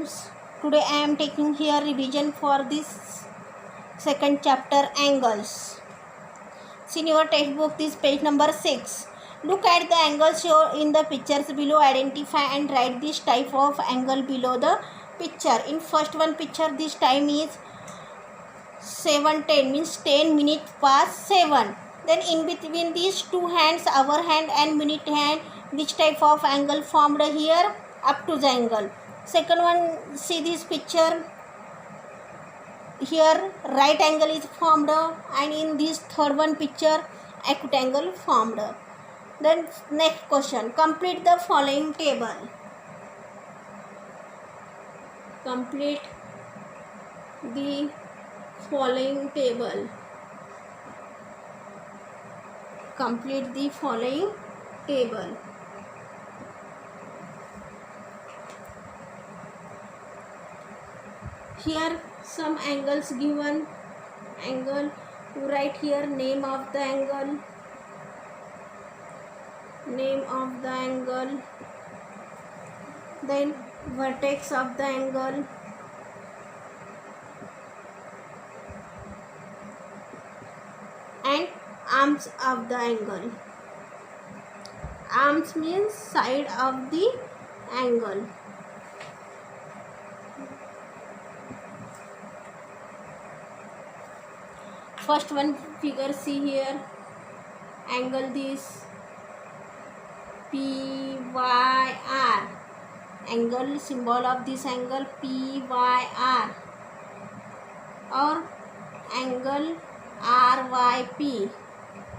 students, today I am taking here revision for this second chapter, angles. See in your textbook, this page number 6. Look at the angles shown in the pictures below. Identify and write this type of angle below the picture. In first one picture, this time is 7:10, means 10 minutes past 7. Then in between these two hands, hour hand and minute hand, which type of angle formed here? Obtuse angle. Second one, see this picture. Here right angle is formed, and in this third one picture, acute angle formed. Then next question, complete the following table. Complete the following table. Complete the following table. Here some angles given. Angle, you write here name of the angle. Name of the angle. Then vertex of the angle. And arms of the angle. Arms means side of the angle. First one figure, see here, angle this PYR. Angle, symbol of this angle PYR, or angle RYP.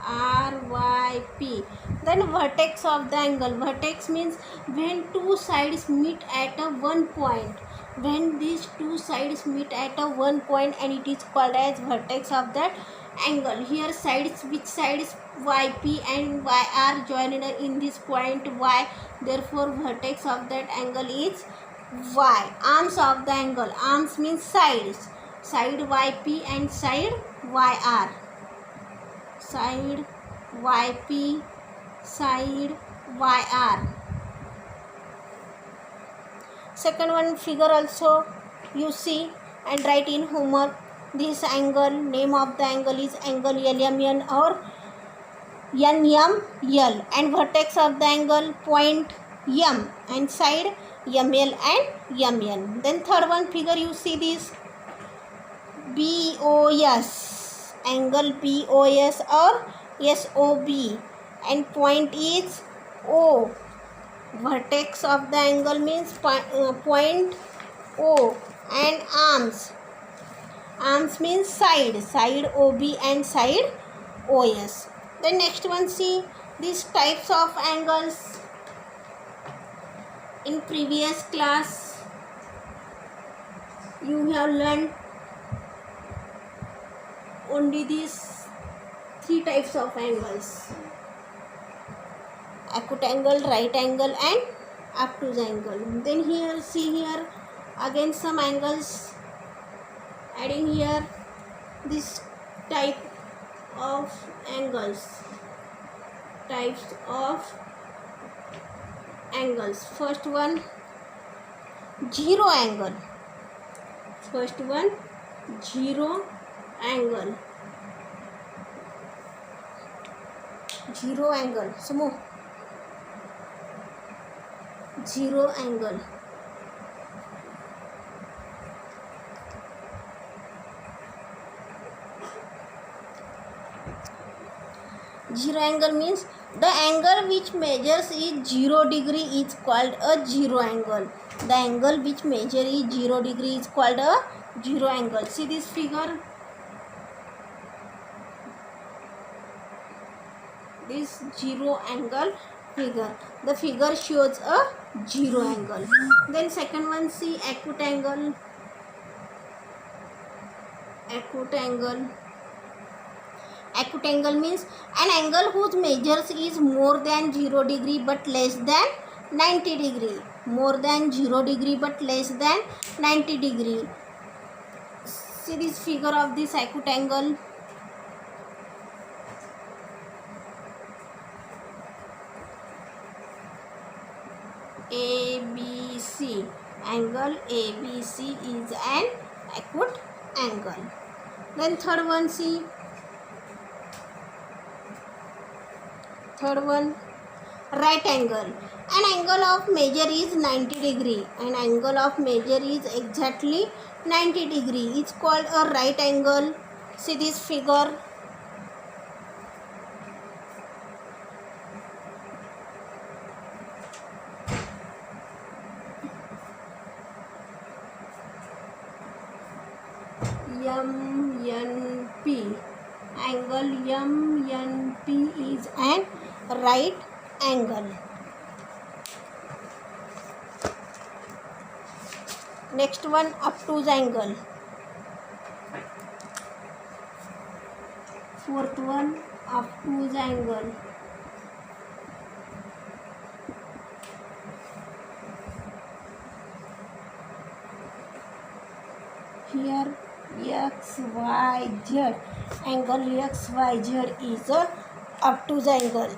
RYP. Then vertex of the angle. Vertex means when two sides meet at a one point. When these two sides meet at a one point, and it is called as vertex of that angle. Here sides, which sides? YP and YR joined in this point Y. Therefore vertex of that angle is Y. Arms of the angle. Arms means sides. Side YP and side YR. Side YP, side YR. Second one figure also you see and write in homework. This angle, name of the angle is angle LMN or NML, and vertex of the angle point M, and side ML and MN. Then third one figure you see this BOS, angle BOS or SOB, and point is O. Vertex of the angle means point O, and arms. Arms means side. Side OB and side OS. The next one, see these types of angles. In previous class you have learned only these three types of angles: acute angle, right angle and obtuse angle. Then here, see here again some angles, adding here this type of angles. Types of angles. First one, zero angle. First one, zero angle. Zero angle. Sumo. Zero angle. Zero angle means the angle which measures is 0 degree is called a zero angle. The angle which measures is 0 degree is called a zero angle. See this figure. This zero angle figure. The figure shows a zero angle. Then second one, see acute angle. Acute angle. Acute angle means an angle whose measures is more than 0 degree but less than 90 degree. More than 0 degree but less than 90 degree. See this figure of this acute angle. ABC, angle ABC is an acute angle. Then third one, see. Third one, right angle. An angle of measure is 90 degree. An angle of measure is exactly 90 degree. It's called a right angle. See this figure. MNP. Angle MNP is an right angle. Next one, obtuse angle. Fourth one, obtuse angle. Here XYZ, angle XYZ is a obtuse angle.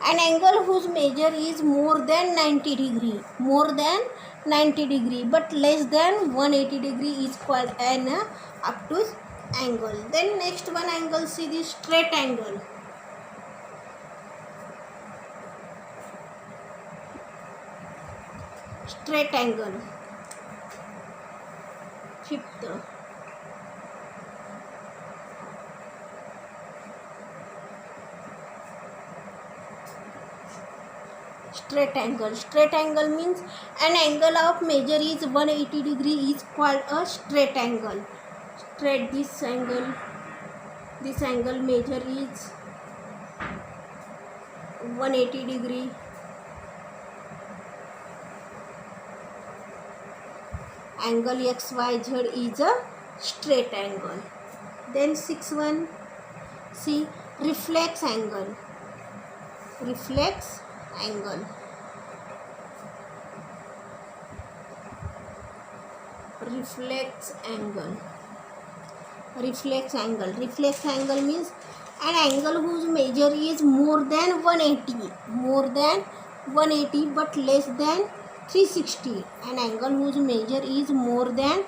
An angle whose measure is more than 90 degree, but less than 180 degree is called an obtuse angle. Then next one angle, see this straight angle. Straight angle. Fifth, straight angle. Straight angle means an angle of measure is 180 degree is called a straight angle. Straight, this angle measure is 180 degree. Angle XYZ is a straight angle. Then sixth one, see reflex angle. Reflex angle. Reflex angle. Reflex angle. Reflex angle means an angle whose measure is more than 180 but less than 360. An angle whose measure is more than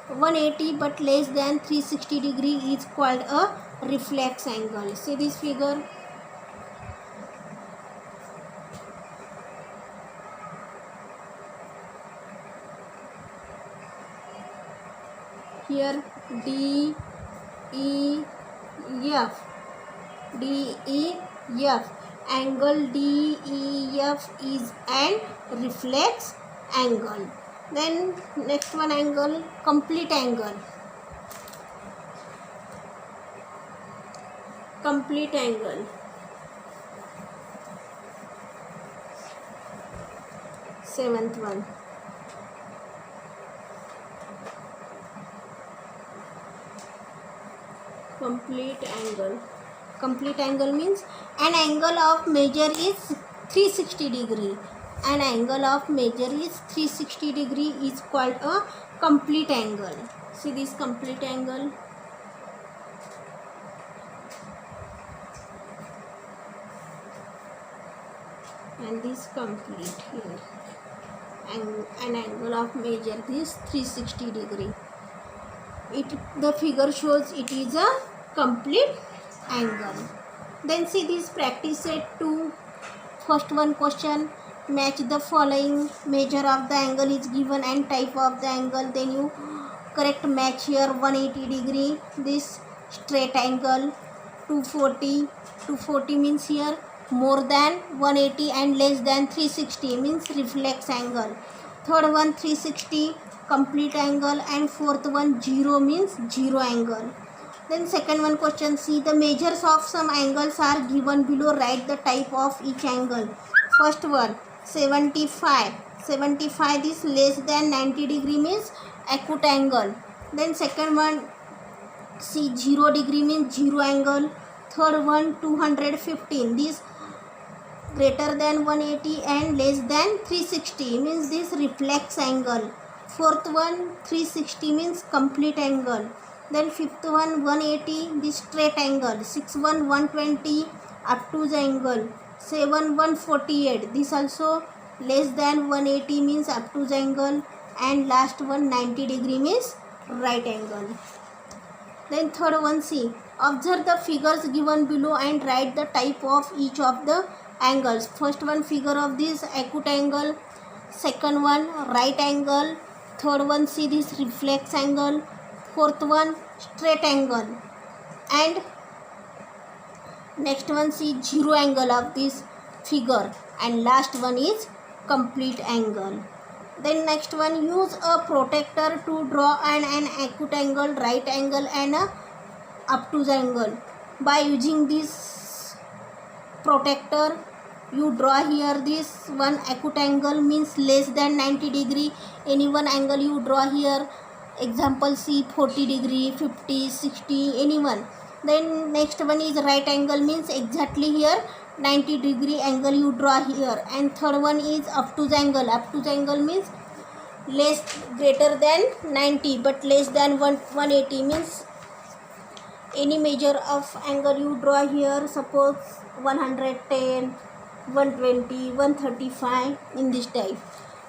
180 but less than 360 degree is called a reflex angle. See this figure. Here DEF. Angle DEF is an reflex angle. Then next one angle, complete angle. Complete angle. Seventh one. Complete angle. Complete angle means an angle of measure is 360 degree. An angle of measure is 360 degree is called a complete angle. See this complete angle. And this complete here. And an angle of measure is 360 degree. The figure shows it is a complete angle. Then see this practice set 2. First one question, match the following. Measure of the angle is given and type of the angle. Then you correct match here. 180 degree, this straight angle. 240 means here more than 180 and less than 360 means reflex angle. Third one 360 complete angle, and fourth one 0 means zero angle. Then second one question, see the measures of some angles are given below. Write the type of each angle. First one 75. This less than 90 degree means acute angle. Then second one, see 0 degree means zero angle. Third one 215, this greater than 180 and less than 360 means this reflex angle. Fourth one 360 means complete angle. Then fifth one 180, this straight angle. Sixth one 120 obtuse angle. 7 148, this also less than 180 means obtuse angle, and last one 90 degree means right angle. Then third one, see, observe the figures given below and write the type of each of the angles. First one figure of this acute angle, second one right angle, third one see this reflex angle, fourth one straight angle, and next one see zero angle of this figure, and last one is complete angle. Then next one, use a protractor to draw an acute angle, right angle and a obtuse angle. By using this protractor, you draw here this one acute angle means less than 90 degree. Any one angle you draw here, example see 40 degree, 50, 60, any one. Then next one is right angle means exactly here 90 degree angle you draw here, and third one is obtuse angle. Obtuse angle means greater than 90 but less than 180 means any measure of angle you draw here, suppose 110, 120, 135, in this type.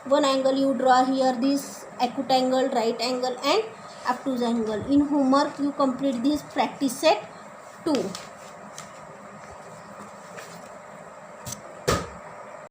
One angle you draw here, this acute angle, right angle and obtuse angle. In homework you complete this practice set 2.